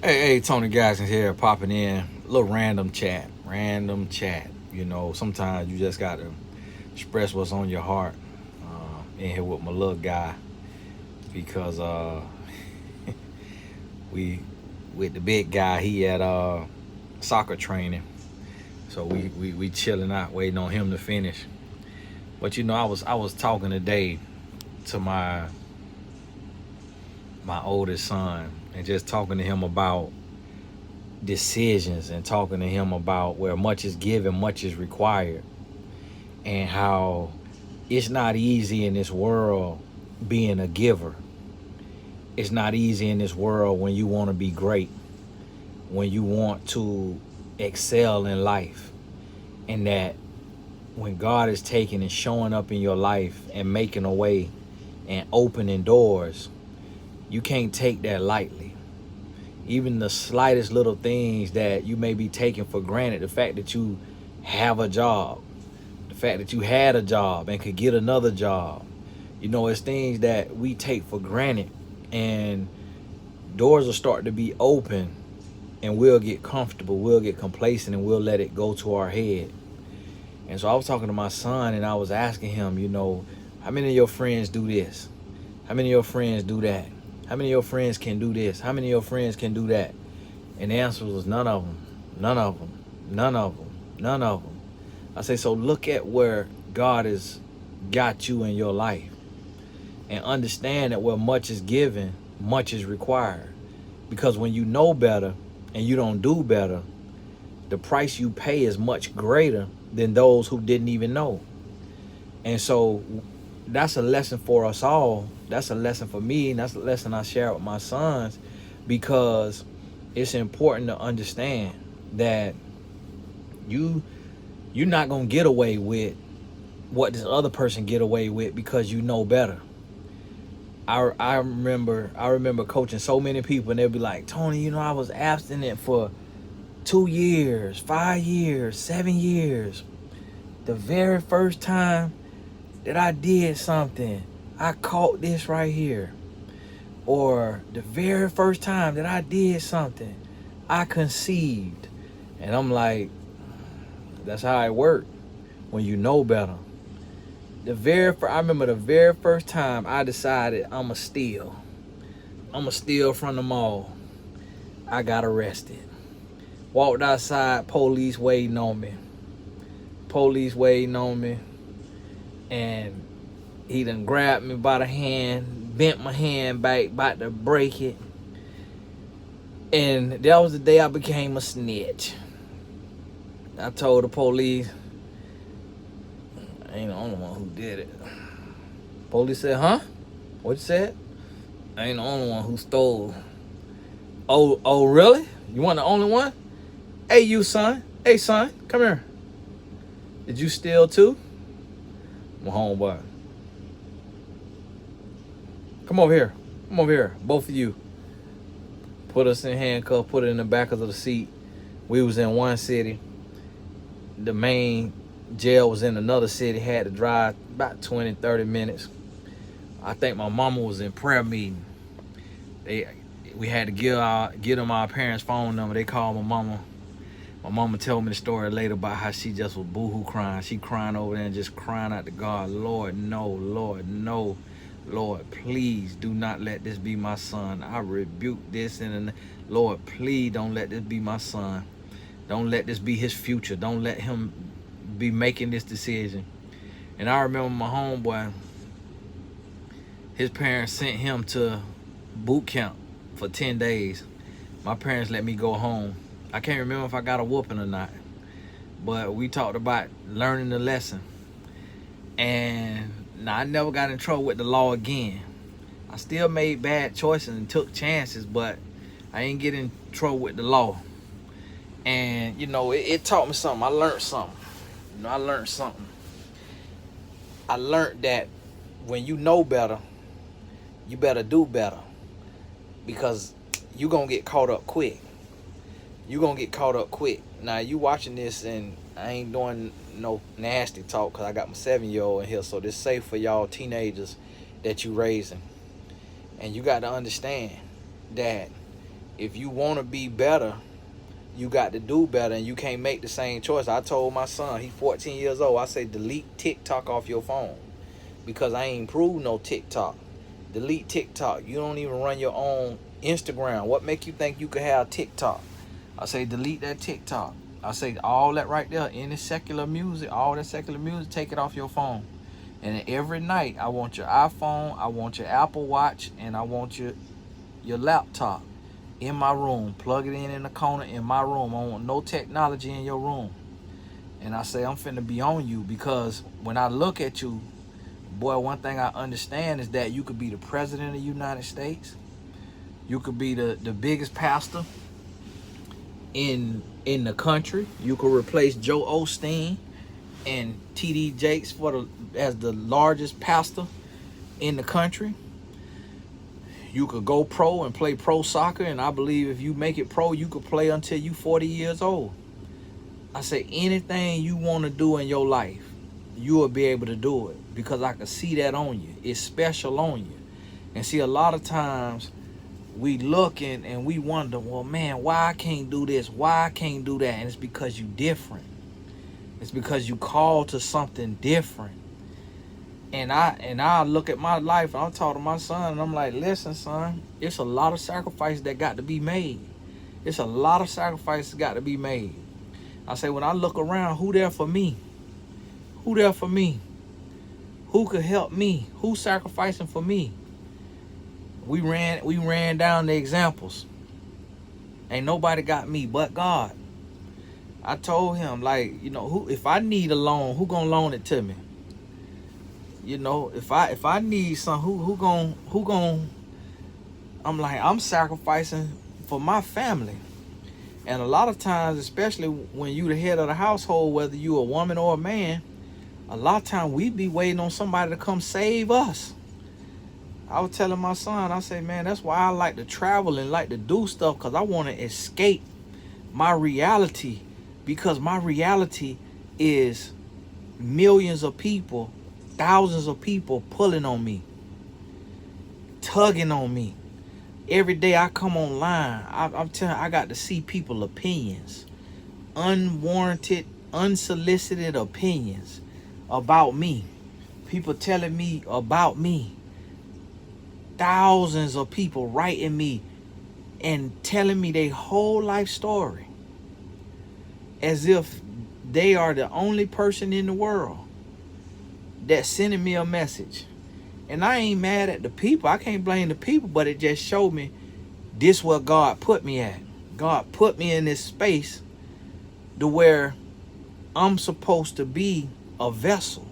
Hey, Tony Gaskins here, popping in. A little random chat, random chat. You know, sometimes you just got to express what's on your heart. In here with my little guy because we with the big guy. He at soccer training, so we chilling out, waiting on him to finish. But you know, I was talking today to my oldest son and just talking to him about decisions and talking to him about where much is given, much is required, and how it's not easy in this world being a giver. It's not easy in this world when you want to be great, when you want to excel in life, and that when God is taking and showing up in your life and making a way and opening doors, you can't take that lightly. Even the slightest little things that you may be taking for granted, the fact that you have a job, the fact that you had a job and could get another job, you know, it's things that we take for granted, and doors will start to be open, and we'll get comfortable, we'll get complacent, and we'll let it go to our head. And so I was talking to my son and I was asking him, you know, how many of your friends do this? How many of your friends do that? How many of your friends can do this? How many of your friends can do that? And the answer was none of them, none of them, none of them, none of them. I say, so look at where God has got you in your life and understand that where much is given, much is required. Because when you know better and you don't do better, the price you pay is much greater than those who didn't even know. And so that's a lesson for us all. That's a lesson for me, and that's a lesson I share with my sons, because it's important to understand that you you're not gonna get away with what this other person get away with because you know better. I remember coaching so many people, and they'd be like, Tony, you know, I was abstinent for 2 years, 5 years, 7 years. The very first time that I did something, I caught this right here. Or the very first time that I did something, I conceived. And I'm like, that's how it worked when you know better. I remember the very first time I decided I'ma steal. I'ma steal from the mall. I got arrested. Walked outside, police waiting on me. Police waiting on me. And he done grabbed me by the hand, bent my hand back, about to break it. And that was the day I became a snitch. I told the police, I ain't the only one who did it. Police said, huh? What you said? I ain't the only one who stole. Oh, really? You want the only one? Hey, you son. Hey, son, come here. Did you steal too? My homeboy. Come over here. Come over here. Both of you. Put us in handcuffs, put it in the back of the seat. We was in one city. The main jail was in another city. Had to drive about 20, 30 minutes. I think my mama was in prayer meeting. We had to give them our parents' phone number. They called my mama. My mama told me the story later about how she just was boohoo crying. She crying over there and just crying out to God, Lord, no, Lord, no. Lord, please do not let this be my son. I rebuke this, and Lord, please don't let this be my son. Don't let this be his future. Don't let him be making this decision. And I remember my homeboy, his parents sent him to boot camp for 10 days. My parents let me go home. I can't remember if I got a whooping or not, but we talked about learning the lesson. And now I never got in trouble with the law again. I still made bad choices and took chances, but I ain't get in trouble with the law. And you know, it taught me something. I learned something. You know, I learned something. I learned that when you know better, you better do better, because you gonna get caught up quick. You gonna get caught up quick. Now you watching this, and I ain't doing no nasty talk because I got my 7-year-old in here, so this safe for y'all teenagers that you raising. And you got to understand that if you want to be better, you got to do better, and you can't make the same choice. I told my son, he's 14 years old, I say delete TikTok off your phone, because I ain't proved no TikTok. Delete TikTok. You don't even run your own Instagram. What make you think you could have TikTok? I say delete that TikTok. I say all that right there, any secular music, all that secular music, take it off your phone. And every night, I want your iPhone, I want your Apple Watch, and I want your laptop in my room. Plug it in the corner in my room. I don't want no technology in your room. And I say, I'm finna be on you, because when I look at you, boy, one thing I understand is that you could be the president of the United States. You could be the biggest pastor in the country. You could replace Joe Osteen and T.D. Jakes as the largest pastor in the country. You could go pro and play pro soccer, and I believe if you make it pro, you could play until you 40 years old. I say anything you want to do in your life, you will be able to do it, because I can see that on you. It's special on you. And see, a lot of times we look and we wonder, well, man, why I can't do this? Why I can't do that? And it's because you different. It's because you called to something different. And I look at my life, and I'm talking to my son, and I'm like, listen, son, it's a lot of sacrifices that got to be made. It's a lot of sacrifices got to be made. I say, when I look around, who there for me? Who there for me? Who could help me? Who's sacrificing for me? We ran down the examples. Ain't nobody got me but God. I told him, like, you know, if I need a loan, who gonna loan it to me? You know, if I need something, who gonna I'm like, I'm sacrificing for my family. And a lot of times, especially when you the head of the household, whether you a woman or a man, a lot of times we be waiting on somebody to come save us. I was telling my son, I say, man, that's why I like to travel and like to do stuff, because I want to escape my reality, because my reality is millions of people, thousands of people pulling on me, tugging on me. Every day I come online, I'm telling you, I got to see people's opinions, unwarranted, unsolicited opinions about me. People telling me about me. Thousands of people writing me and telling me their whole life story, as if they are the only person in the world that's sending me a message. And I ain't mad at the people. I can't blame the people, but it just showed me this where God put me at. God put me in this space to where I'm supposed to be a vessel.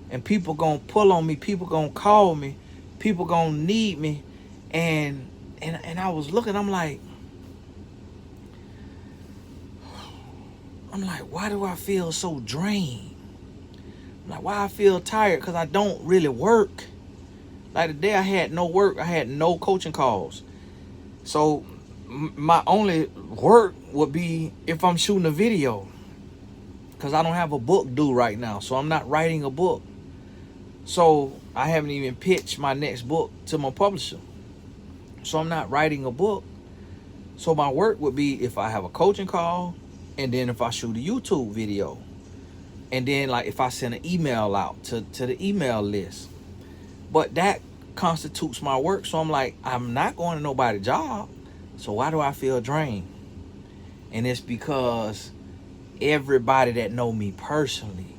And people gonna pull on me, people gonna call me, people gonna need me. And I was looking, I'm like, why do I feel so drained? I'm like, why I feel tired? Because I don't really work. Like the day I had no work, I had no coaching calls. So my only work would be if I'm shooting a video, because I don't have a book due right now. So I'm not writing a book. So I haven't even pitched my next book to my publisher. So I'm not writing a book. So my work would be if I have a coaching call, and then if I shoot a YouTube video, and then like if I send an email out to the email list. But that constitutes my work. So I'm like, I'm not going to nobody's job. So why do I feel drained? And it's because everybody that know me personally,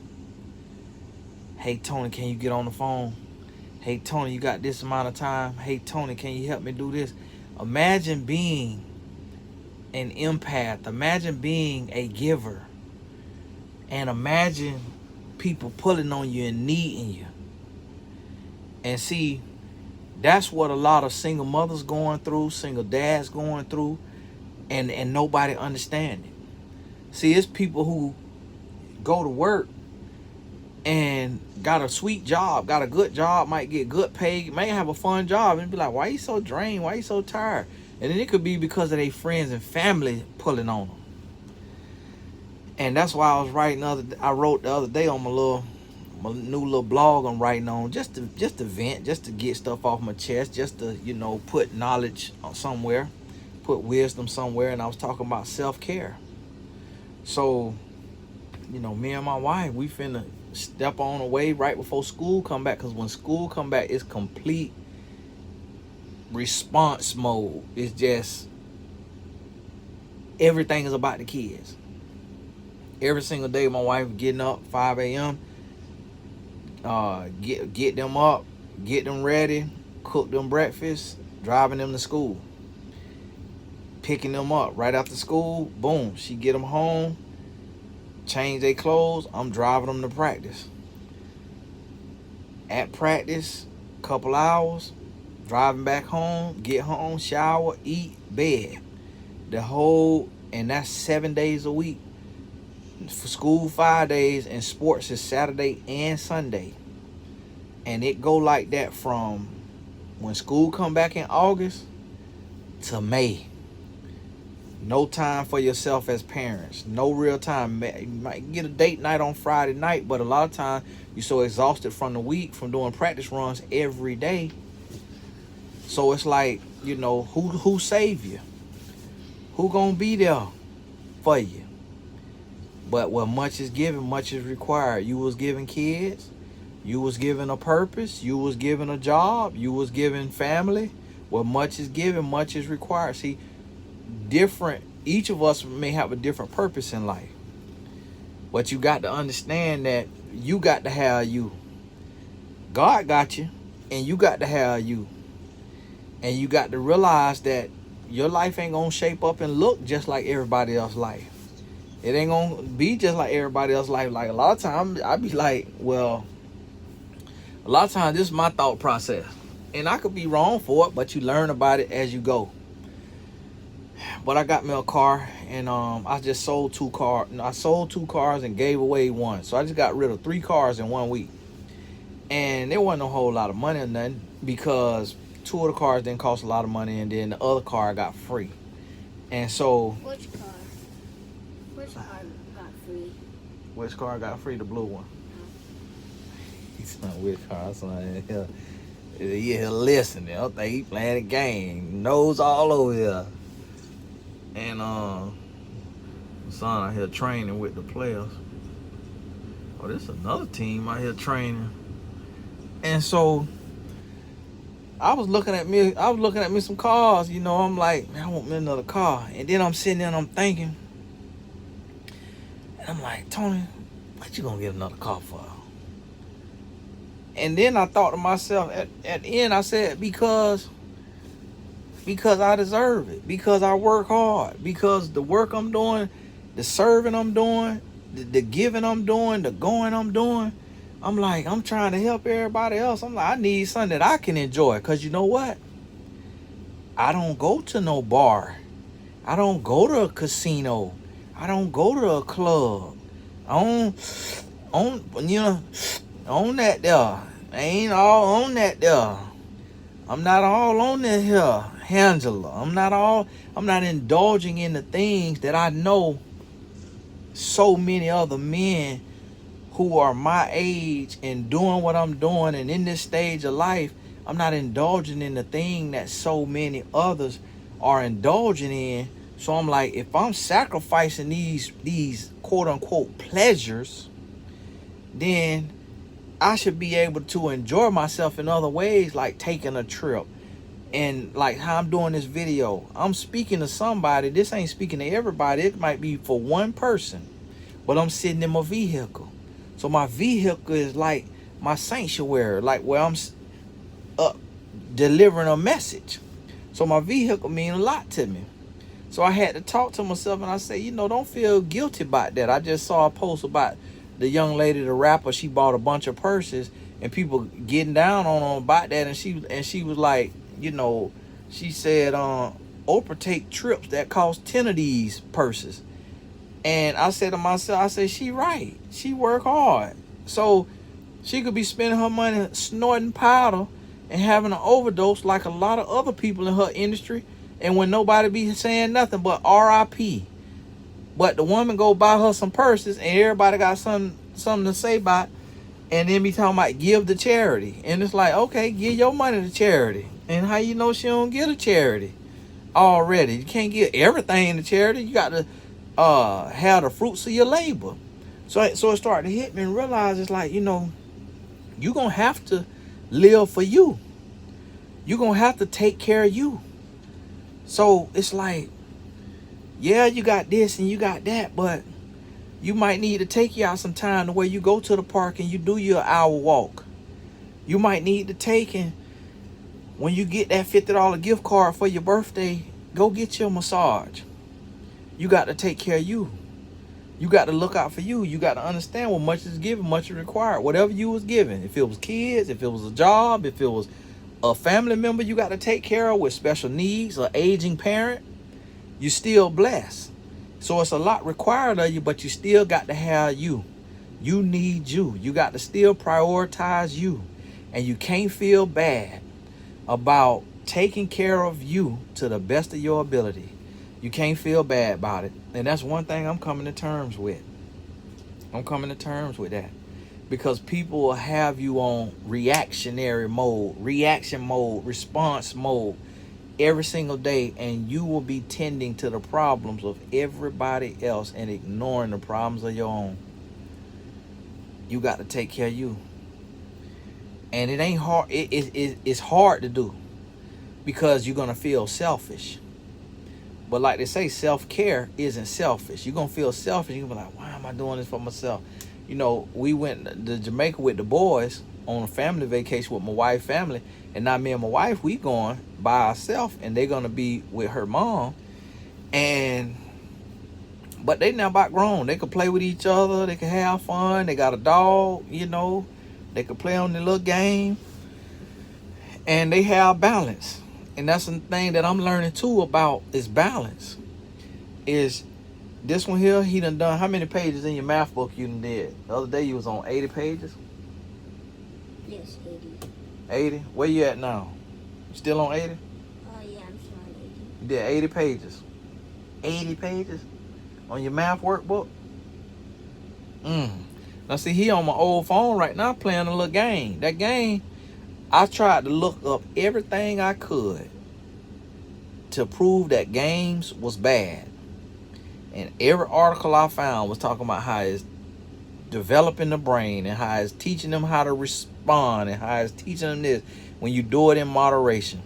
hey, Tony, can you get on the phone? Hey, Tony, you got this amount of time? Hey, Tony, can you help me do this? Imagine being an empath. Imagine being a giver. And imagine people pulling on you and needing you. And see, that's what a lot of single mothers going through, single dads going through, and nobody understanding. See, it's people who go to work and got a sweet job, got a good job, might get good pay, may have a fun job, and be like, why you so drained? Why you so tired? And then it could be because of their friends and family pulling on them. And that's why I was writing I wrote the other day on my new little blog I'm writing on, just to vent, just to get stuff off my chest, just to, you know, put knowledge somewhere, put wisdom somewhere, and I was talking about self-care. So, you know, me and my wife, we finna step on away right before school come back, because when school come back, it's complete response mode. It's just everything is about the kids. Every single day, my wife getting up 5 a.m. Get them up, get them ready, cook them breakfast, driving them to school, picking them up right after school. Boom, she get them home, change their clothes. I'm driving them to practice. At practice, couple hours, driving back home, get home, shower, eat, bed. And that's 7 days a week. For school 5 days, and sports is Saturday and Sunday. And it go like that from when school come back in August to May. No time for yourself as parents. No real time. You might get a date night on Friday night, but a lot of time you're so exhausted from the week, from doing practice runs every day. So it's like, you know, who save you? Who gonna be there for you? But where much is given, much is required. You was given kids. You was given a purpose. You was given a job. You was given family. Where much is given, much is required. See, each of us may have a different purpose in life. But you got to understand that you got to have you. God got you, and you got to have you. And you got to realize that your life ain't going to shape up and look just like everybody else's life. It ain't going to be just like everybody else's life. Like, a lot of times, I be like, well, a lot of times this is my thought process. And I could be wrong for it, but you learn about it as you go. But I got me a car, and I just sold 2 cars. I sold 2 cars and gave away 1. So I just got rid of 3 cars in 1 week. And there wasn't a whole lot of money or nothing, because 2 of the cars didn't cost a lot of money, and then the other car I got free. And so... Which car? Which car got free? Which car got free? The blue one. He's not which car. Yeah, listening. I think he playing the game. Nose all over here. And son out here training with the players. Oh, this is another team out here training. And so I was looking at me some cars, you know. I'm like, man, I want me another car. And then I'm sitting there and I'm thinking, and I'm like, Tony, what you gonna get another car for? And then I thought to myself, at the end, I said, because I deserve it. Because I work hard. Because the work I'm doing, the serving I'm doing, the giving I'm doing, the going I'm doing, I'm like, I'm trying to help everybody else. I'm like, I need something that I can enjoy. Because you know what? I don't go to no bar. I don't go to a casino. I don't go to a club. I don't on that there. I ain't all on that there. I'm not all on that here, Angela. I'm not indulging in the things that I know so many other men who are my age and doing what I'm doing and in this stage of life. I'm not indulging in the thing that so many others are indulging in. So I'm like, if I'm sacrificing these quote unquote pleasures, then I should be able to enjoy myself in other ways, like taking a trip. And like how I'm doing this video, I'm speaking to somebody. This ain't speaking to everybody. It might be for one person, but I'm sitting in my vehicle. So my vehicle is like my sanctuary, like where I'm delivering a message. So my vehicle means a lot to me. So I had to talk to myself, and I said, you know, don't feel guilty about that. I just saw a post about the young lady, the rapper. She bought a bunch of purses, and people getting down on her about that. And she was like, you know, she said, Oprah take trips that cost 10 of these purses. And I said to myself, I said, she right. She work hard. So she could be spending her money snorting powder and having an overdose like a lot of other people in her industry. And when nobody be saying nothing but RIP. But the woman go buy her some purses, and everybody got something to say about it, and then be talking about give to charity. And it's like, okay, give your money to charity. And how you know she don't give to charity? already. You can't give everything to charity. You got to have the fruits of your labor. So it started to hit me and realize it's like, you know, you're going to have to live for you. You're going to have to take care of you. So it's like, yeah, you got this and you got that, but you might need to take you out some time to where you go to the park and you do your hour walk. You might need to take, and when you get that $50 gift card for your birthday, go get your massage. You got to take care of you. You got to look out for you. You got to understand what much is given, much is required. Whatever you was given, if it was kids, if it was a job, if it was a family member you got to take care of with special needs, or aging parent, you still blessed. So it's a lot required of you, but you still got to have you. You need you. You got to still prioritize you. And you can't feel bad about taking care of you to the best of your ability. You can't feel bad about it. And that's one thing I'm coming to terms with. I'm coming to terms with that. Because people will have you on reactionary mode, reaction mode, response mode every single day, and you will be tending to the problems of everybody else and ignoring the problems of your own. You got to take care of you. And it ain't hard. It's hard to do because you're going to feel selfish. But like they say, self-care isn't selfish. You're going to feel selfish. You're going to be like, why am I doing this for myself? You know, we went to Jamaica with the boys on a family vacation with my wife's family. And now me and my wife, we going by ourselves. And they're going to be with her mom. But they now about grown. They could play with each other. They can have fun. They got a dog, you know. They could play on the little game. And they have balance. And that's the thing that I'm learning too about is balance. Is this one here, he done how many pages in your math book you done did? The other day you was on 80 pages? Yes, 80. 80? Where you at now? Still on 80? Yeah, I'm still on 80. You did 80 pages. 80 pages? On your math workbook? Now see, he on my old phone right now playing a little game. That game, I tried to look up everything I could to prove that games was bad. And every article I found was talking about how it's developing the brain and how it's teaching them how to respond and how it's teaching them this when you do it in moderation.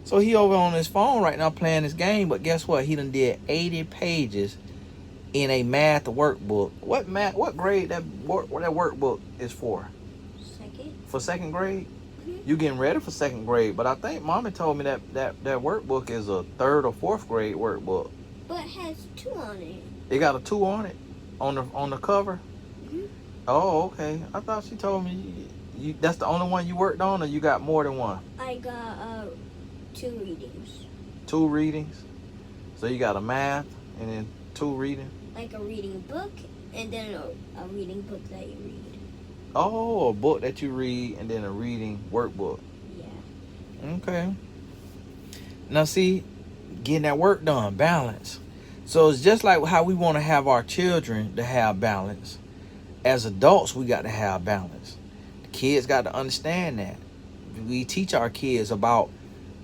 So he over on his phone right now playing this game, but guess what? He done did 80 pages in a math workbook. What grade that workbook is for? Second. For second grade? Mm-hmm. You getting ready for second grade, but I think Mommy told me that workbook is a third or fourth grade workbook. But it has 2 on it. It got a 2 on it on the cover. Mm-hmm. Oh, okay. I thought she told me you that's the only one you worked on, or you got more than one? I got 2 readings. 2 readings. So you got a math and then 2 reading. Like a reading book and then a reading book that you read. Oh, a book that you read and then a reading workbook. Yeah. Okay. Now see, getting that work done, balance. So it's just like how we want to have our children to have balance. As adults, we got to have balance. The kids got to understand that. We teach our kids about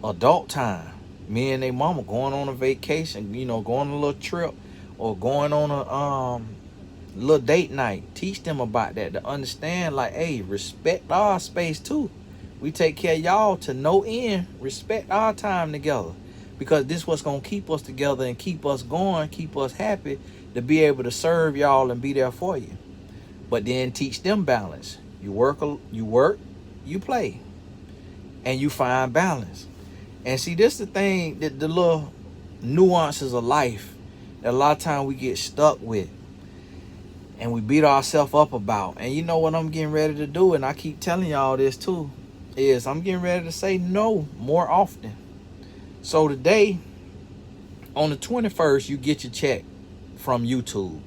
adult time. Me and their mama going on a vacation, you know, going on a little trip or going on a little date night. Teach them about that to understand, like, hey, respect our space too. We take care of y'all to no end. Respect our time together. Because this what's going to keep us together and keep us going, keep us happy to be able to serve y'all and be there for you. But then teach them balance. You work, you play, and you find balance. And see, this is the thing, that the little nuances of life that a lot of times we get stuck with and we beat ourselves up about. And you know what I'm getting ready to do, and I keep telling y'all this too, is I'm getting ready to say no more often. So today, on the 21st, you get your check from YouTube.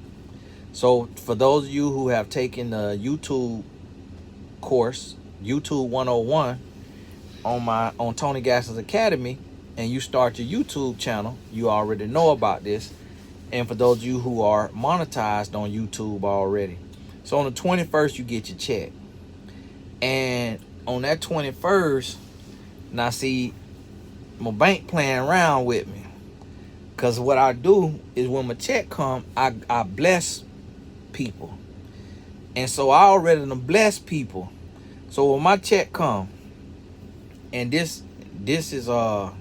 So for those of you who have taken the YouTube course, YouTube 101, on Tony Gasson's Academy, and you start your YouTube channel, you already know about this. And for those of you who are monetized on YouTube already, so on the 21st, you get your check. And on that 21st, now see, my bank playing around with me. Because what I do is when my check come, I bless people. And so I already done bless people. So when my check come, and this is I'm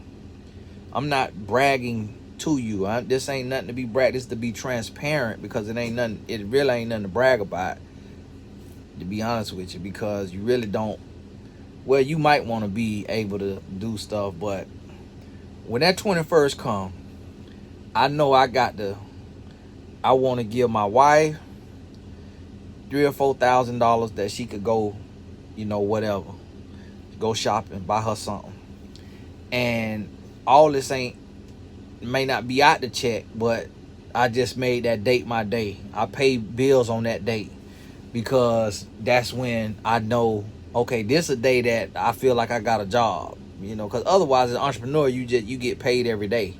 not bragging to you. This ain't nothing to be bragged. This is to be transparent, because it really ain't nothing to brag about, to be honest with you, because you really don't. Well, you might want to be able to do stuff, but when that 21st come, I know I want to give my wife $3,000 or $4,000 that she could go, whatever, go shopping, buy her something. And all this may not be out the check, but I just made that date my day. I pay bills on that date, because that's when I know, okay, this is a day that I feel like I got a job, because otherwise as an entrepreneur, you get paid every day.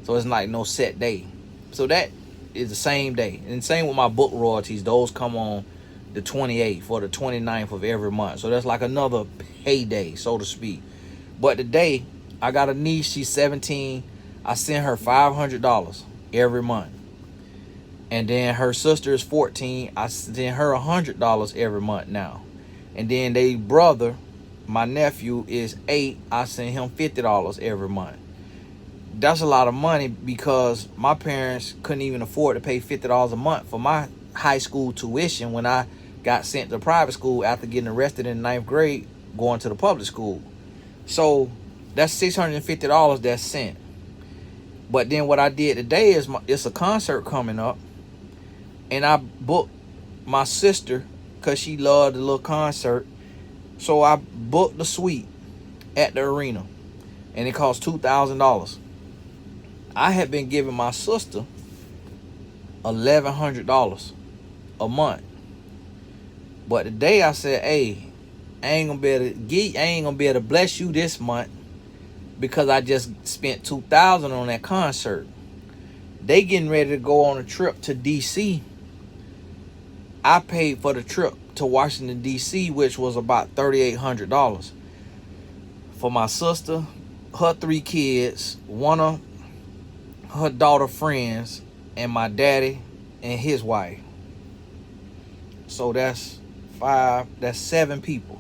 So it's like no set day. So that is the same day. And same with my book royalties. Those come on the 28th or the 29th of every month. So that's like another payday, so to speak. But today, I got a niece, she's 17. I send her $500 every month. And then her sister is 14. I send her $100 every month now. And then they brother, my nephew, is 8. I send him $50 every month. That's a lot of money, because my parents couldn't even afford to pay $50 a month for my high school tuition when I got sent to private school after getting arrested in 9th grade going to the public school. So that's $650 that's sent. But then what I did today is it's a concert coming up, and I booked my sister because she loved the little concert. So I booked the suite at the arena, and it cost $2,000. I had been giving my sister $1,100 a month. But today I said, hey, I ain't gonna be able to bless you this month, because I just spent $2,000 on that concert. They getting ready to go on a trip to DC. I paid for the trip to Washington, DC, which was about $3,800 for my sister, her 3 kids, one of her daughter friends, and my daddy and his wife. So that's 7 people.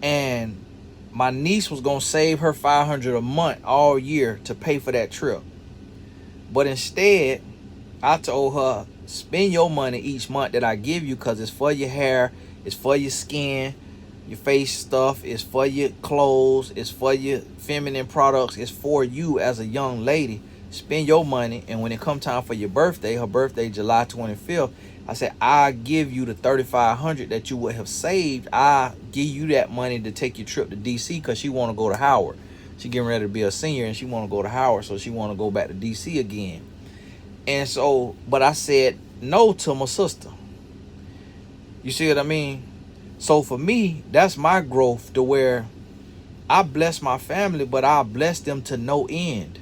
And my niece was gonna save her $500 a month all year to pay for that trip. But instead, I told her, spend your money each month that I give you, because it's for your hair, it's for your skin, your face stuff, it's for your clothes, it's for your feminine products, it's for you as a young lady. Spend your money, and when it come time for your birthday, her birthday July 25th, I said, I give you the $3,500 that you would have saved. I give you that money to take your trip to DC, because she want to go to Howard. She getting ready to be a senior, and she want to go to Howard, so she want to go back to DC again. And so, but I said no to my sister. You see what I mean? So for me, that's my growth, to where I bless my family, but I bless them to no end.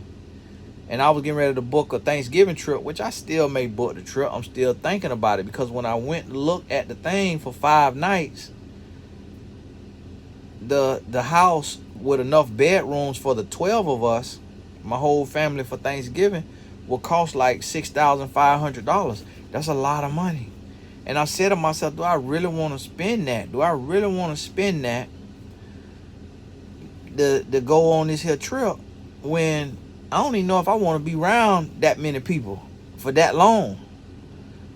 And I was getting ready to book a Thanksgiving trip, which I still may book the trip. I'm still thinking about it, because when I went to look at the thing for 5 nights, the house with enough bedrooms for the 12 of us, my whole family, for Thanksgiving, will cost like $6,500. That's a lot of money. And I said to myself, do I really want to spend that? Do I really want to spend that to go on this here trip, when I don't even know if I want to be around that many people for that long,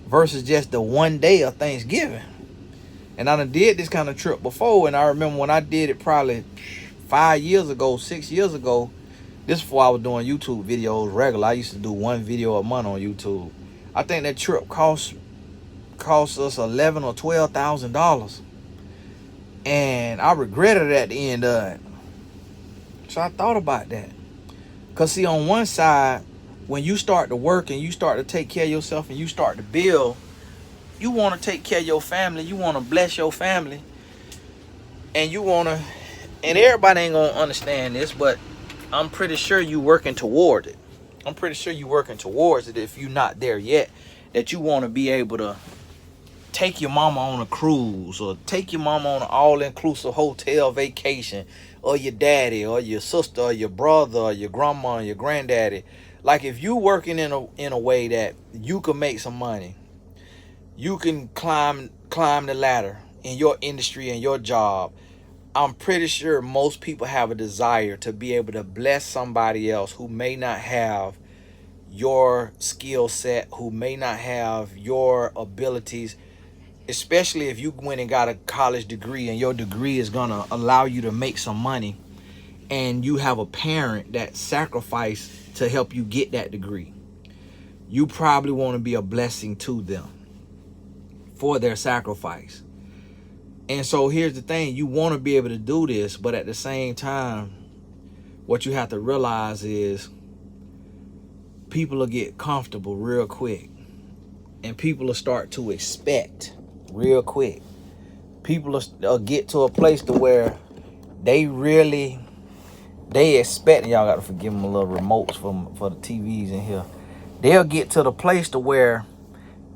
versus just the one day of Thanksgiving? And I done did this kind of trip before, and I remember when I did it probably 5 years ago, 6 years ago. This is before I was doing YouTube videos regular. I used to do 1 video a month on YouTube. I think that trip cost us $11,000 or $12,000, and I regretted it at the end of it. So I thought about that. Because see, on one side, when you start to work and you start to take care of yourself and you start to build, you want to take care of your family. You want to bless your family. And you want to, and everybody ain't going to understand this, but I'm pretty sure you working toward it. I'm pretty sure you working towards it, if you're not there yet, that you want to be able to take your mama on a cruise, or take your mama on an all-inclusive hotel vacation, or your daddy, or your sister, or your brother, or your grandma, or your granddaddy, Like if you working in a way that you can make some money, you can climb the ladder in your industry and your job. I'm pretty sure most people have a desire to be able to bless somebody else who may not have your skill set, who may not have your abilities, especially if you went and got a college degree and your degree is going to allow you to make some money, and you have a parent that sacrificed to help you get that degree. You probably want to be a blessing to them for their sacrifice. And so here's the thing, you want to be able to do this, but at the same time, what you have to realize is people will get comfortable real quick, and people will start to expect real quick. People will get to a place to where they expect, and y'all got to forgive them a little remotes for the TVs in here. They'll get to the place to where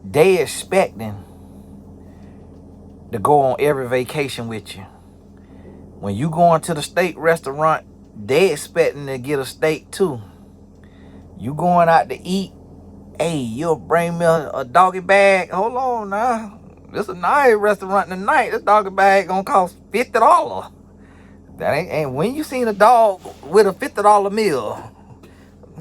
they expecting to go on every vacation with you. When you going to the steak restaurant, they expecting to get a steak too. You going out to eat, hey, you'll bring me a doggy bag. Hold on now. This a nice restaurant tonight. This doggy bag gonna cost $50. That ain't when you seen a dog with a $50 meal.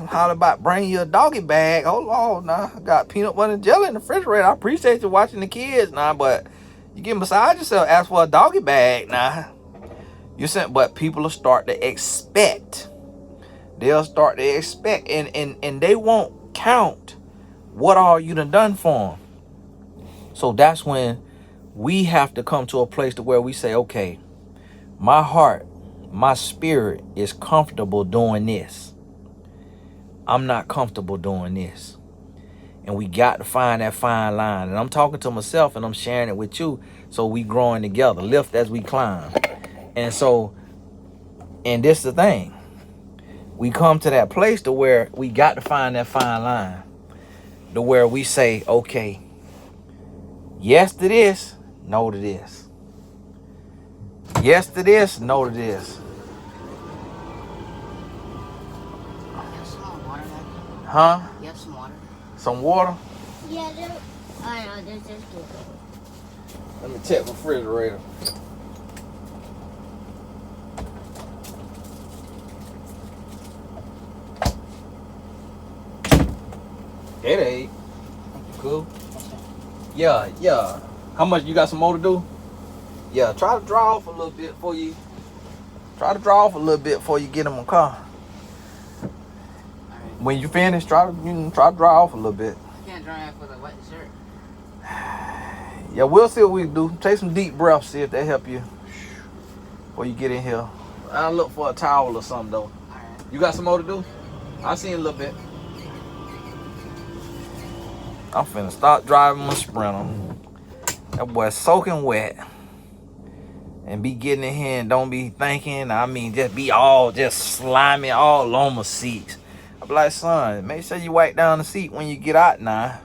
How about bring you a doggy bag? Hold on now. I got peanut butter and jelly in the refrigerator. I appreciate you watching the kids now, but you get beside yourself, ask for a doggy bag now. But people will start to expect. They'll start to expect, and they won't count what all you done for them. So that's when we have to come to a place to where we say, okay, my heart, my spirit is comfortable doing this. I'm not comfortable doing this. And we got to find that fine line. And I'm talking to myself and I'm sharing it with you. So we growing together, lift as we climb. And so, and this is the thing. We come to that place to where we got to find that fine line. To where we say, okay, yes to this, no to this. Yes to this, no to this. Some water. Huh? You have some water? Some water? Yeah, I know, this is good. Let me check the refrigerator. It ain't. Cool. Yeah. How much you got some more to do? Yeah, try to draw off a little bit before you. Try to draw off a little bit before you get in my car. Alright. When you finish, try to draw off a little bit. I can't dry off with a wet shirt. Yeah, we'll see what we can do. Take some deep breaths, see if that help you before you get in here. I'll look for a towel or something though. Alright. You got some more to do? I'll see you in a little bit. I'm finna start driving my Sprinter. That boy's soaking wet. And be getting in here and don't be thinking. I mean, just be all just slimy all on my seats. I be like, son, make sure you wipe down the seat when you get out now.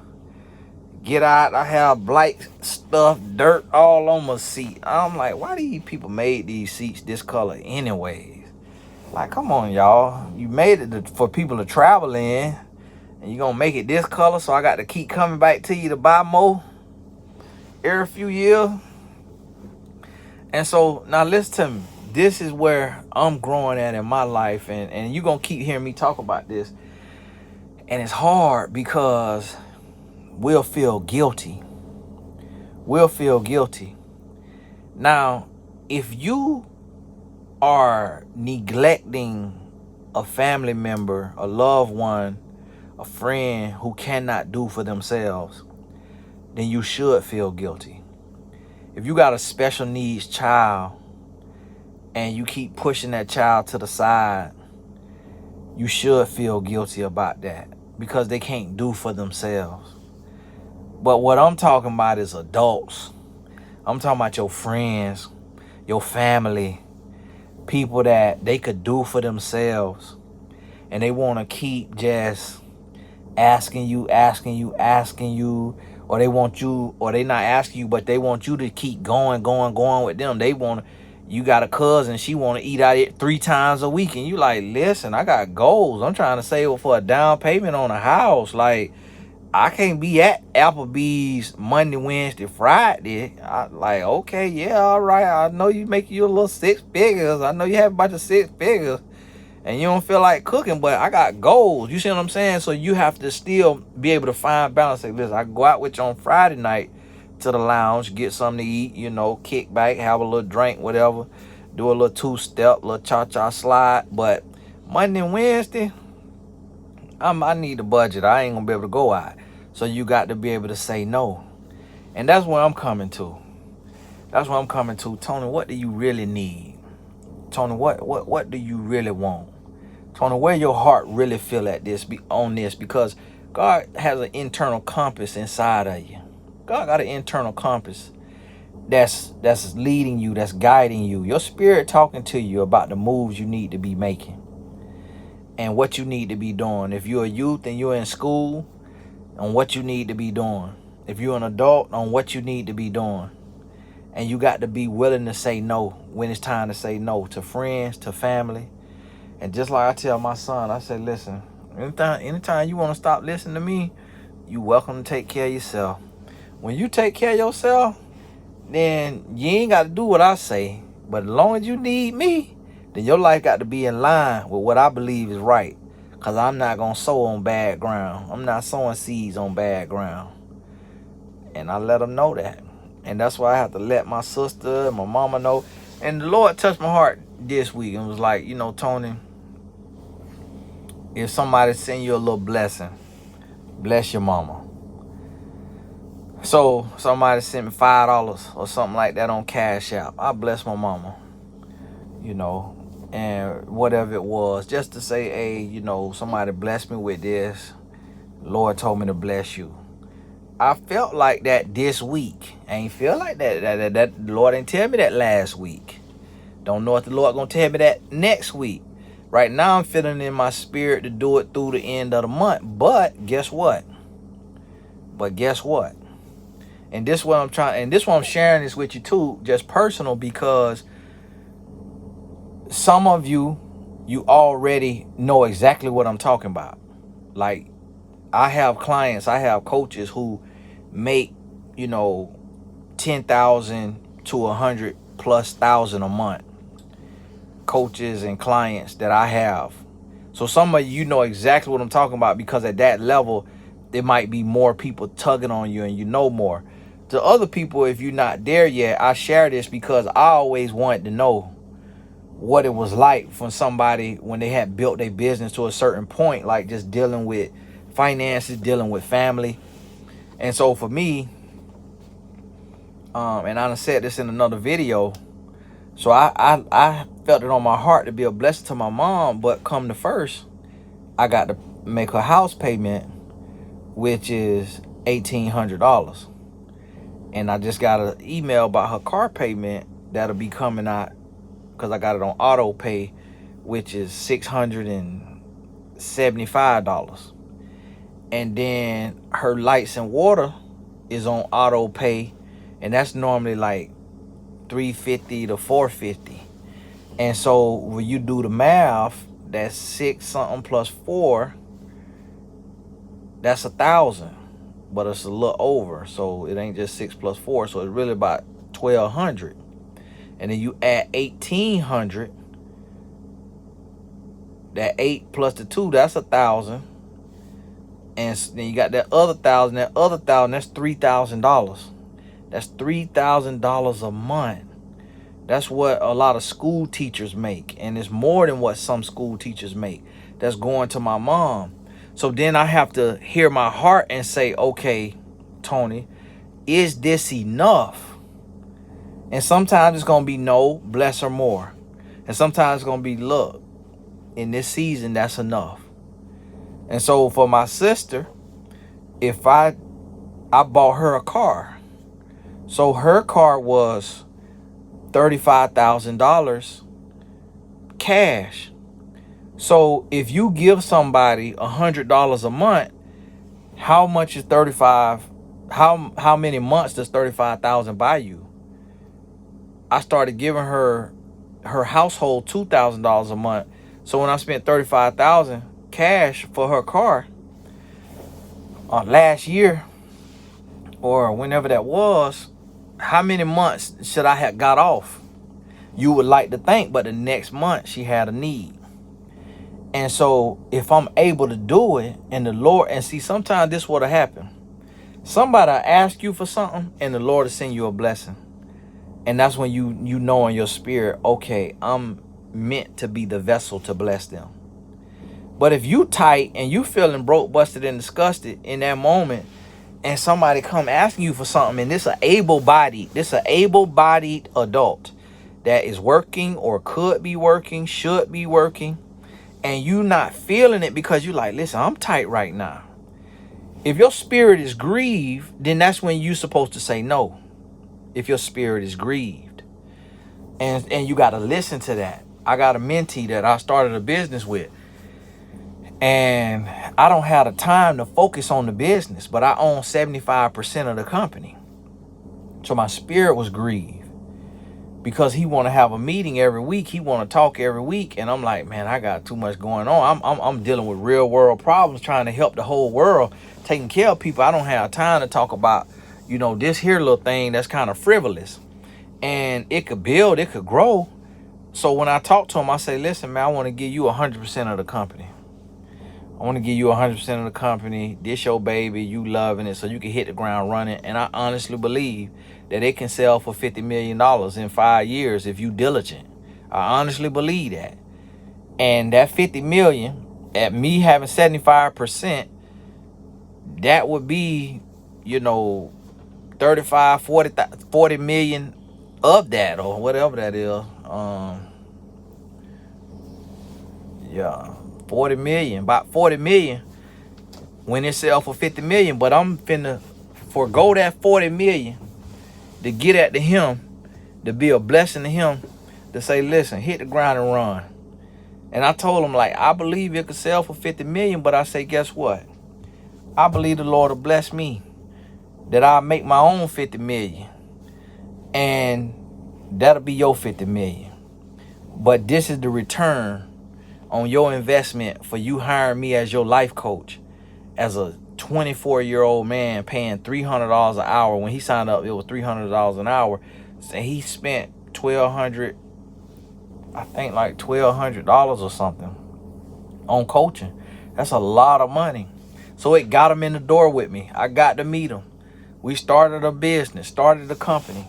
Get out, I have black stuff, dirt all on my seat. I'm like, why these people made these seats this color anyways? Like, come on, y'all. You made it for people to travel in. And you gonna make it this color, so I got to keep coming back to you to buy more every few years. And so now listen to me. This is where I'm growing at in my life, and you're gonna keep hearing me talk about this. And it's hard because we'll feel guilty. We'll feel guilty. Now, if you are neglecting a family member, a loved one, a friend who cannot do for themselves, then you should feel guilty. If you got a special needs child and you keep pushing that child to the side, you should feel guilty about that because they can't do for themselves. But what I'm talking about is adults. I'm talking about your friends, your family, people that they could do for themselves, and they want to keep just asking you, or they want you, or they not asking you, but they want you to keep going with them. They want to You got a cousin, she want to eat out it 3 times a week, and you like, listen, I got goals. I'm trying to save for a down payment on a house. Like, I can't be at Applebee's Monday, Wednesday, Friday. I like, okay, yeah, all right. I know you make you a little 6 figures. I know you have a bunch of 6 figures, and you don't feel like cooking, but I got goals. You see what I'm saying? So you have to still be able to find balance. Like, listen, I go out with you on Friday night to the lounge, get something to eat, you know, kick back, have a little drink, whatever, do a little 2-step, little cha-cha slide. But Monday and Wednesday, I need a budget. I ain't gonna be able to go out. So you got to be able to say no. And that's where I'm coming to. That's where I'm coming to. Tony, what do you really need? Tony, what do you really want? Tony, where your heart really feel at this, on this? Because God has an internal compass inside of you. God got an internal compass that's leading you, that's guiding you. Your spirit talking to you about the moves you need to be making and what you need to be doing. If you're a youth and you're in school, on what you need to be doing. If you're an adult, on what you need to be doing. And you got to be willing to say no when it's time to say no to friends, to family. And just like I tell my son, I say, listen, anytime you want to stop listening to me, you welcome to take care of yourself. When you take care of yourself, then you ain't got to do what I say. But as long as you need me, then your life got to be in line with what I believe is right. Because I'm not going to sow on bad ground. I'm not sowing seeds on bad ground. And I let them know that. And that's why I have to let my sister and my mama know. And the Lord touched my heart this week and was like, you know, Tony, if somebody send you a little blessing, bless your mama. So somebody sent me $5 or something like that on Cash App. I bless my mama, you know, and whatever it was, just to say, hey, you know, somebody blessed me with this. Lord told me to bless you. I felt like that this week. I ain't feel like that. That the Lord didn't tell me that last week. Don't know if the Lord gonna tell me that next week. Right now I'm feeling in my spirit to do it through the end of the month. But guess what? And this what I'm trying, and this what I'm sharing this with you too, just personal, because some of you already know exactly what I'm talking about. Like, I have clients, I have coaches who make, you know, 10,000 to 100,000+ a month. Coaches and clients that I have. So some of you know exactly what I'm talking about, because at that level, there might be more people tugging on you and you know more. To other people, if you're not there yet, I share this because I always wanted to know what it was like from somebody when they had built their business to a certain point, like just dealing with finances, dealing with family. And so for me, and I done said this in another video, so I felt it on my heart to be a blessing to my mom, but come to first, I got to make her house payment, which is $1,800. And I just got an email about her car payment that'll be coming out, because I got it on auto pay, which is $675. And then her lights and water is on auto pay, and that's normally like $350 to $450. And so when you do the math, that's 6 something plus 4, that's 1,000, but it's a little over. So it ain't just 6 plus 4, so it's really about 1,200. And then you add 1,800. That 8 plus the 2, that's 1,000. And then you got that other 1,000. That other 1,000, that's $3,000. That's $3,000 a month. That's what a lot of school teachers make. And it's more than what some school teachers make. That's going to my mom. So then I have to hear my heart and say, okay, Tony, is this enough? And sometimes it's going to be no, bless her more. And sometimes it's going to be, look, in this season, that's enough. And so for my sister, if I bought her a car. So her car was $35,000 cash. So if you give somebody $100 a month, how much is 35? How many months does 35,000 buy you? I started giving her her household $2,000 a month. So when I spent $35,000 cash for her car last year, or whenever that was, how many months should I have got off? You would like to think, but the next month she had a need. And so if I'm able to do it, and the Lord, and see, sometimes this would have happened. Somebody ask you for something and the Lord will send you a blessing. And that's when you know in your spirit, okay, I'm meant to be the vessel to bless them. But if you tight and you feeling broke, busted, and disgusted in that moment, and somebody come asking you for something, and this an able-bodied adult that is working or could be working, should be working, and you not feeling it because you like, listen, I'm tight right now. If your spirit is grieved, then that's when you're supposed to say no. If your spirit is grieved. And you got to listen to that. I got a mentee that I started a business with. And I don't have the time to focus on the business, but I own 75% of the company. So my spirit was grieved because he want to have a meeting every week. He want to talk every week. And I'm like, man, I got too much going on. I'm dealing with real world problems, trying to help the whole world, taking care of people. I don't have time to talk about, this here little thing that's kind of frivolous. And it could build, it could grow. So when I talk to him, I say, listen, man, I want to give you 100% of the company. I want to give you 100% of the company. This your baby, you loving it, so you can hit the ground running. And I honestly believe that it can sell for $50 million in 5 years if you diligent. I honestly believe that. And that 50 million, at me having 75%, that would be, 35, 40 million of that, or whatever that is. 40 million, about 40 million when it sell for 50 million. But I'm finna forego that 40 million to get at to him, to be a blessing to him, to say, listen, hit the ground and run. And I told him, like, I believe it could sell for 50 million, but I say, guess what? I believe the Lord will bless me, that I'll make my own 50 million. And that'll be your 50 million. But this is the return on your investment for you hiring me as your life coach, as a 24-year-old man paying $300 an hour. When he signed up, it was $300 an hour. So he spent $1,200, I think like $1,200 or something on coaching. That's a lot of money. So it got him in the door with me. I got to meet him. We started a business, started a company.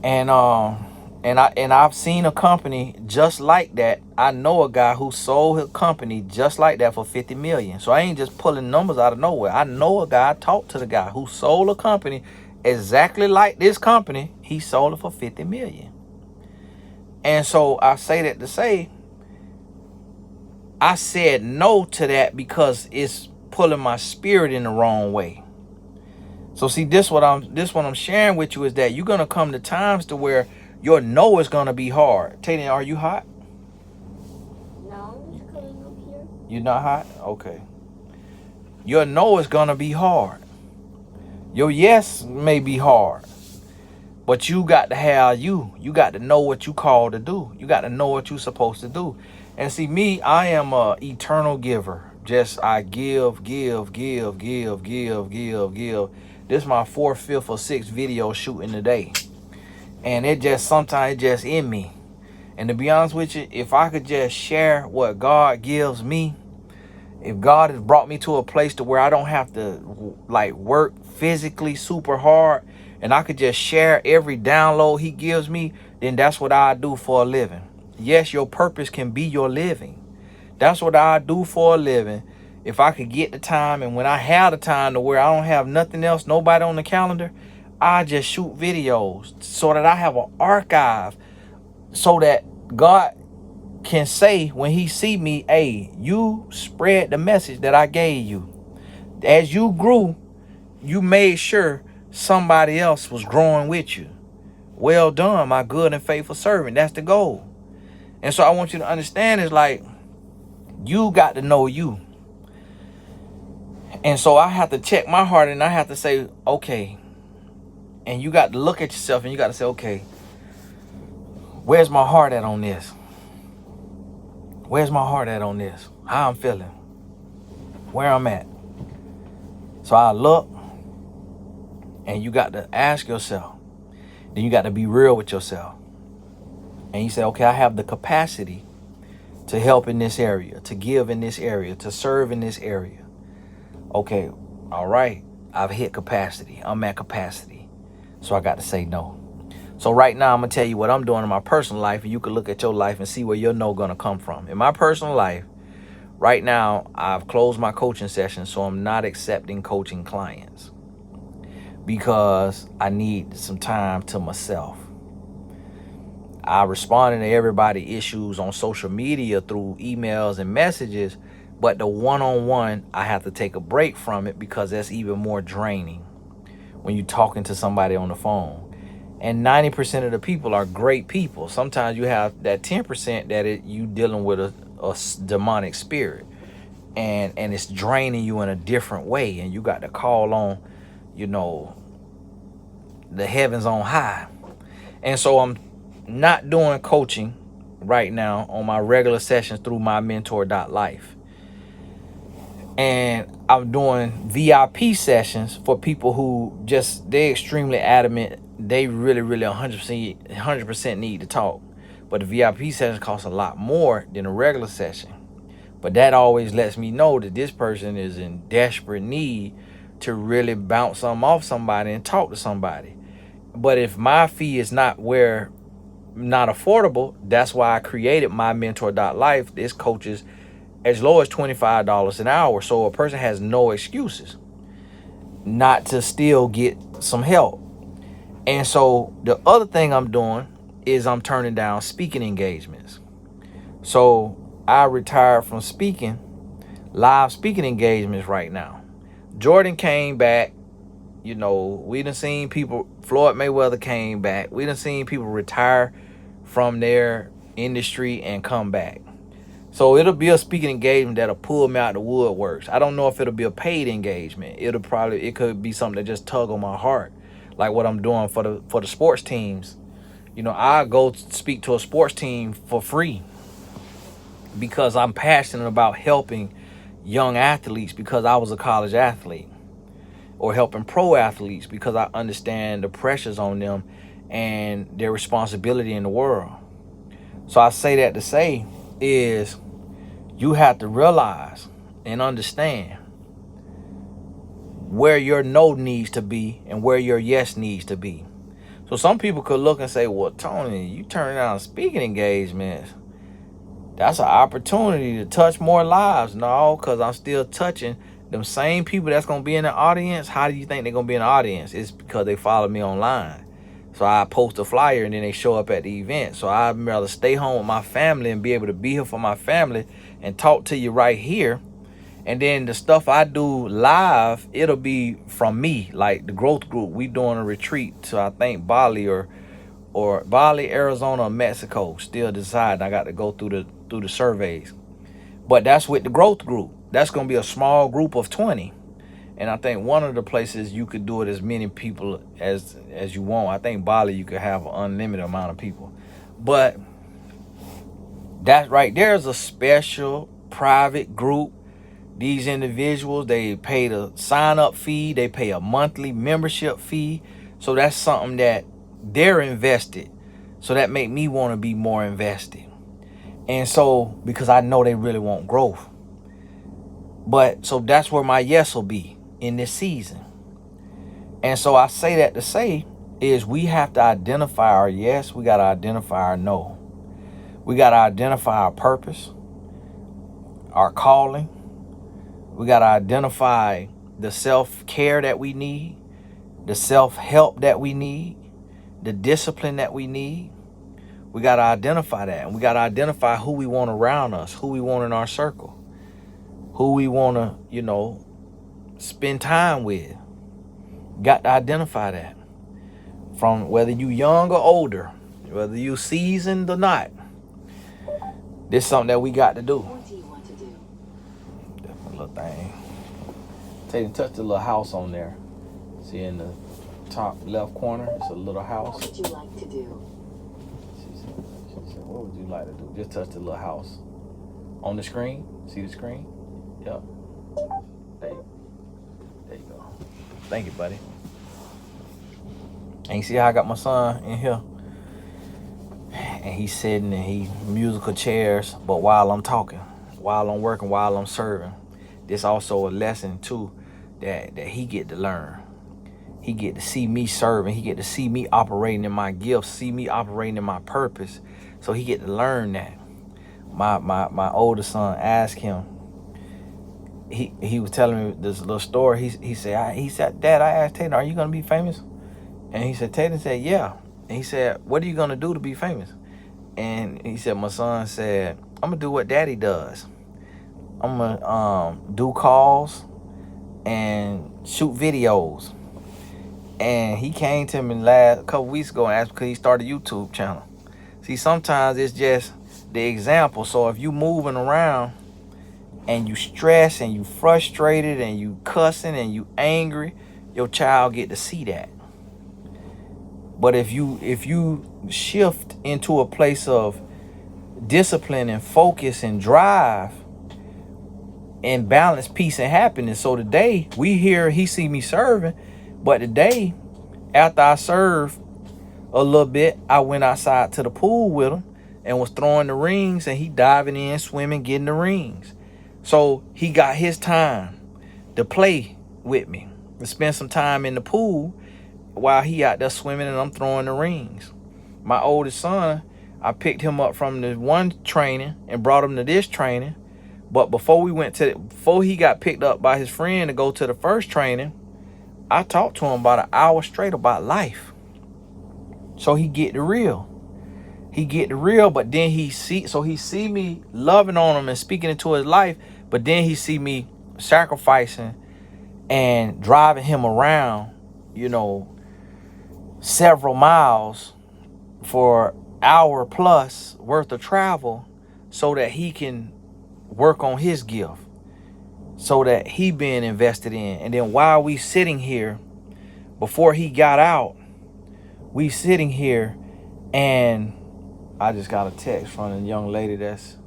And I've seen a company just like that. I know a guy who sold his company just like that for 50 million. So I ain't just pulling numbers out of nowhere. I know a guy, I talked to the guy who sold a company exactly like this company. He sold it for 50 million. And so I say that to say, I said no to that because it's pulling my spirit in the wrong way. So see, this what I'm sharing with you is that you're gonna come to times to where your no is gonna be hard. Tatum, are you hot? No, I'm just coming up here. You're not hot? Okay. Your no is gonna be hard. Your yes may be hard. But you got to have you. You got to know what you called to do. You got to know what you're supposed to do. And see, me, I am a eternal giver. Just I give. This is my 4th, 5th, or 6th video shooting today. And it just, sometimes it just in me. And to be honest with you, if I could just share what God gives me, if God has brought me to a place to where I don't have to like work physically super hard, and I could just share every download he gives me, then that's what I do for a living. Yes, your purpose can be your living. That's what I do for a living. If I could get the time, and when I have the time to where I don't have nothing else, nobody on the calendar, I just shoot videos so that I have an archive, so that God can say when he see me, hey, you spread the message that I gave you. As you grew, you made sure somebody else was growing with you. Well done, my good and faithful servant. That's the goal. And so I want you to understand, is like, you got to know you. And so I have to check my heart, and I have to say, okay. And you got to look at yourself, and you got to say, okay, Where's my heart at on this? Where's my heart at on this? How I'm feeling? Where I'm at? So I look, and you got to ask yourself. Then you got to be real with yourself. And you say, okay, I have the capacity to help in this area, to give in this area, to serve in this area. Okay, all right, I've hit capacity. I'm at capacity. So I got to say no. So right now, I'm going to tell you what I'm doing in my personal life, and you can look at your life and see where your no going to come from. In my personal life, right now, I've closed my coaching session, so I'm not accepting coaching clients because I need some time to myself. I responded to everybody's issues on social media through emails and messages, but the one-on-one, I have to take a break from it because that's even more draining when you're talking to somebody on the phone. And 90% of the people are great people. Sometimes you have that 10% that you dealing with a demonic spirit, and it's draining you in a different way, and you got to call on, the heavens on high. And so I'm not doing coaching right now on my regular sessions through mymentor.life. And I'm doing VIP sessions for people who they're extremely adamant. They really 100% need to talk. But the VIP session costs a lot more than a regular session. But that always lets me know that this person is in desperate need to really bounce something off somebody and talk to somebody. But if my fee is not affordable, that's why I created mymentor.life. This coaches as low as $25 an hour. So a person has no excuses not to still get some help. And so the other thing I'm doing is I'm turning down speaking engagements. So I retired from live speaking engagements right now. Jordan came back. We done seen people, Floyd Mayweather came back. We done seen people retire from their industry and come back. So it'll be a speaking engagement that'll pull me out the woodworks. I don't know if it'll be a paid engagement. It could be something that just tug on my heart, like what I'm doing for the sports teams. I go speak to a sports team for free because I'm passionate about helping young athletes because I was a college athlete, or helping pro athletes because I understand the pressures on them and their responsibility in the world. So I say that to say is you have to realize and understand where your no needs to be and where your yes needs to be. So some people could look and say, well, Tony, you turn down speaking engagements. That's an opportunity to touch more lives. No, because I'm still touching them same people that's going to be in the audience. How do you think they're going to be in the audience? It's because they follow me online. So I post a flyer and then they show up at the event. So I'd rather stay home with my family and be able to be here for my family and talk to you right here. And then the stuff I do live, it'll be from me, like the growth group. We doing a retreat to, I think, Bali or Bali, Arizona, or Mexico. Still deciding. I got to go through the surveys. But that's with the growth group. That's going to be a small group of 20. And I think one of the places you could do it as many people as you want. I think Bali, you could have an unlimited amount of people. But that right there is a special private group. These individuals, they pay the sign-up fee. They pay a monthly membership fee. So that's something that they're invested. So that make me want to be more invested. And so, because I know they really want growth. But so that's where my yes will be in this season. And so I say that to say is we have to identify our yes. We got to identify our no. We got to identify our purpose, our calling. We got to identify the self-care that we need, the self-help that we need, the discipline that we need. We got to identify that. And we got to identify who we want around us, who we want in our circle, who we want to, spend time with. Got to identify that. From whether you young or older, whether you seasoned or not. This is something that we got to do. What do you want to do? That little thing. Take and touch the little house on there. See in the top left corner, it's a little house. What would you like to do? She's What would you like to do? Just touch the little house. On the screen? See the screen? Yep. There you go. Thank you, buddy. And you see how I got my son in here? And he's sitting and he musical chairs, but while I'm talking, while I'm working, while I'm serving. This also a lesson too that he get to learn. He get to see me serving. He get to see me operating in my gifts, see me operating in my purpose. So he get to learn that. My oldest son asked him, he was telling me this little story. He said, Dad, I asked Tatum, are you gonna be famous? And he said, Tatum said, yeah. And he said, what are you gonna do to be famous? And he said, my son said, I'm gonna do what Daddy does. I'm gonna do calls and shoot videos. And he came to me a couple weeks ago and asked because he started a YouTube channel. See, sometimes it's just the example. So if you moving around and you stress and you frustrated and you cussing and you angry, your child get to see that. But if you shift into a place of discipline and focus and drive and balance, peace and happiness. So today we hear he see me serving, but today after I served a little bit, I went outside to the pool with him and was throwing the rings, and he diving in, swimming, getting the rings. So he got his time to play with me, to spend some time in the pool while he out there swimming and I'm throwing the rings. My oldest son, I picked him up from the one training and brought him to this training. But before he got picked up by his friend to go to the first training, I talked to him about an hour straight about life. So he get the real. He get the real, but then he see me loving on him and speaking into his life, but then he see me sacrificing and driving him around, several miles for hour plus worth of travel so that he can work on his gift, so that he being invested in. And then while we sitting here, before he got out, we sitting here, and I just got a text from a young lady that's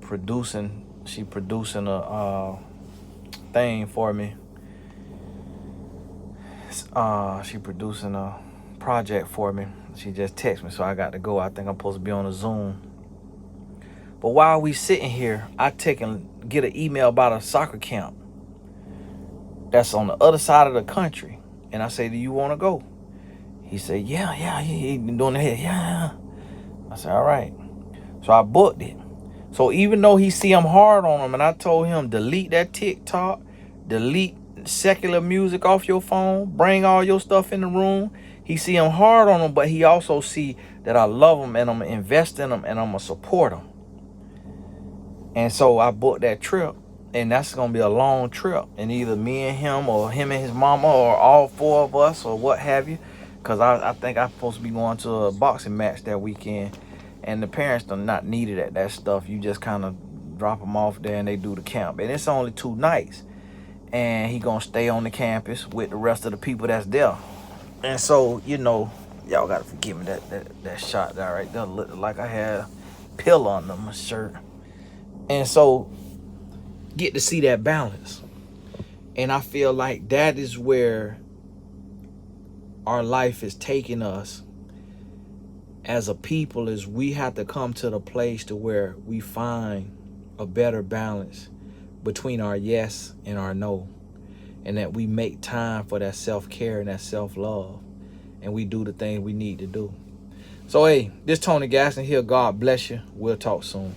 producing. She producing a thing for me. She producing a project for me. She just texted me, so I got to go. I think I'm supposed to be on a Zoom. But while we sitting here, I get an email about a soccer camp that's on the other side of the country. And I say, do you want to go? He said, yeah. He been doing the head. Yeah. I said, all right. So I booked it. So even though he see I'm hard on him, and I told him, delete that TikTok, delete secular music off your phone, bring all your stuff in the room. He see I'm hard on him, but he also see that I love him and I'm going to invest in him and I'm going to support him. And so I booked that trip, and that's going to be a long trip. And either me and him or him and his mama or all four of us or what have you. Because I think I'm supposed to be going to a boxing match that weekend. And the parents are not needed at that stuff. You just kind of drop them off there and they do the camp. And it's only 2 nights. And he going to stay on the campus with the rest of the people that's there. And so, y'all got to forgive me. That shot there right there looked like I had a pill on my shirt. And so, get to see that balance. And I feel like that is where our life is taking us as a people, is we have to come to the place to where we find a better balance between our yes and our no. And that we make time for that self-care and that self-love. And we do the things we need to do. So, hey, this Tony Gaston here. God bless you. We'll talk soon.